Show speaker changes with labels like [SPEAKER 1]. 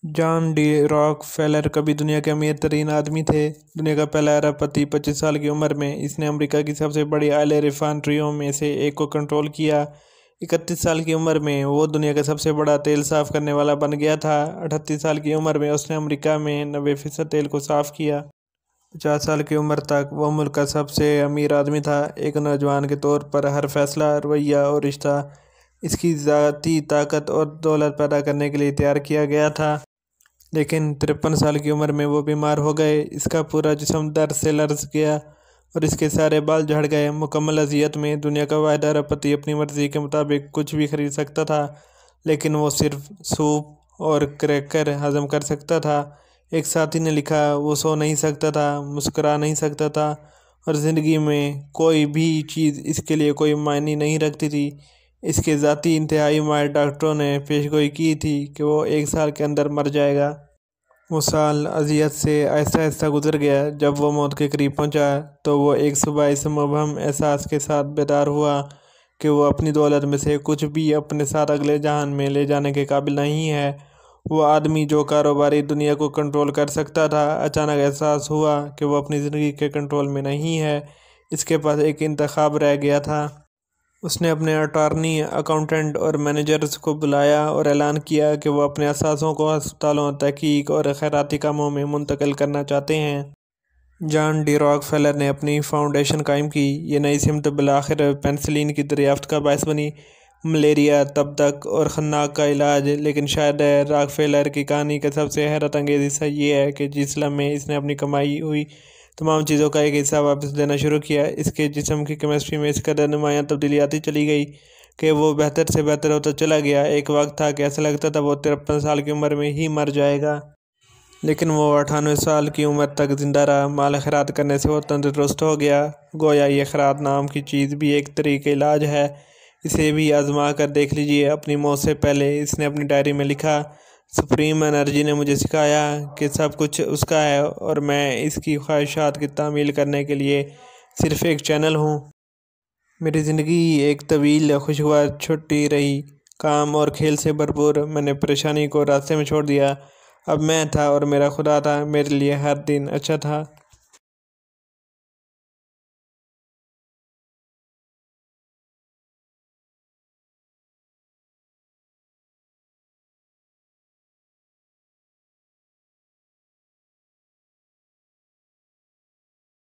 [SPEAKER 1] جان D rock فیلر کبھی دنیا کے امیر ترین آدمی تھے۔ دنیا کا پہلا ارب پتی 25 سال کی عمر میں اس نے امریکہ کی سب سے بڑی آئل ریفائنریوں میں سے ایک کو کنٹرول کیا۔ 31 سال کی عمر میں وہ دنیا کا سب سے بڑا تیل صاف کرنے والا بن گیا تھا۔ 38 سال کی عمر میں اس نے امریکہ میں 90% تیل کو صاف کیا۔ 50 سال کی عمر تک وہ ملک کا سب سے امیر آدمی تھا۔ ایک نوجوان کے طور پر ہر فیصلہ، رویہ اور رشتہ اس کی ذاتی طاقت اور دولت پیدا کرنے کے لیے تیار کیا گیا تھا۔ لیکن 53 سال کی عمر میں وہ بیمار ہو گئے۔ اس کا پورا جسم درد سے لرز گیا اور اس کے سارے بال جھڑ گئے۔ مکمل اذیت میں دنیا کا واحد ارب پتی اپنی مرضی کے مطابق کچھ بھی خرید سکتا تھا، لیکن وہ صرف سوپ اور کریکر ہضم کر سکتا تھا۔ ایک ساتھی نے لکھا، وہ سو نہیں سکتا تھا، مسکرا نہیں سکتا تھا اور زندگی میں کوئی بھی چیز اس کے لیے کوئی معنی نہیں رکھتی تھی۔ اس کے ذاتی انتہائی ماہر ڈاکٹروں نے پیشگوئی کی تھی کہ وہ 1 سال کے اندر مر جائے گا۔ وہ سال اذیت سے آہستہ آہستہ گزر گیا۔ جب وہ موت کے قریب پہنچا تو وہ ایک صبح اس مبہم احساس کے ساتھ بیدار ہوا کہ وہ اپنی دولت میں سے کچھ بھی اپنے ساتھ اگلے جہان میں لے جانے کے قابل نہیں ہے۔ وہ آدمی جو کاروباری دنیا کو کنٹرول کر سکتا تھا، اچانک احساس ہوا کہ وہ اپنی زندگی کے کنٹرول میں نہیں ہے۔ اس کے پاس ایک انتخاب رہ گیا تھا۔ اس نے اپنے اٹارنی، اکاؤنٹنٹ اور مینیجرز کو بلایا اور اعلان کیا کہ وہ اپنے اثاثوں کو ہسپتالوں، تحقیق اور خیراتی کاموں میں منتقل کرنا چاہتے ہیں۔ جان ڈی راک فیلر نے اپنی فاؤنڈیشن قائم کی۔ یہ نئی سمت بالآخر پینسلین کی دریافت کا باعث بنی، ملیریا، تپ دق اور خناق کا علاج۔ لیکن شاید راک فیلر کی کہانی کا سب سے حیرت انگیز حصہ یہ ہے کہ جس لمحے اس نے اپنی کمائی ہوئی تمام چیزوں کا ایک حصہ واپس دینا شروع کیا، اس کے جسم کی کیمسٹری میں اس قدر نمایاں تبدیلی آتی چلی گئی کہ وہ بہتر سے بہتر ہوتا چلا گیا۔ ایک وقت تھا کہ ایسا لگتا تھا وہ 53 سال کی عمر میں ہی مر جائے گا، لیکن وہ 98 سال کی عمر تک زندہ رہا۔ مال خیرات کرنے سے وہ تندرست ہو گیا۔ گویا یہ خیرات نام کی چیز بھی ایک طریقہ علاج ہے، اسے بھی آزما کر دیکھ لیجیے۔ اپنی موت سے پہلے اس نے اپنی ڈائری میں لکھا، سپریم انرجی نے مجھے سکھایا کہ سب کچھ اس کا ہے اور میں اس کی خواہشات کی تعمیل کرنے کے لیے صرف ایک چینل ہوں۔ میری زندگی ایک طویل خوشگوار چھٹی رہی، کام اور کھیل سے بھرپور۔ میں نے پریشانی کو راستے میں چھوڑ دیا۔ اب میں تھا اور میرا خدا تھا۔ میرے لیے ہر دن اچھا تھا۔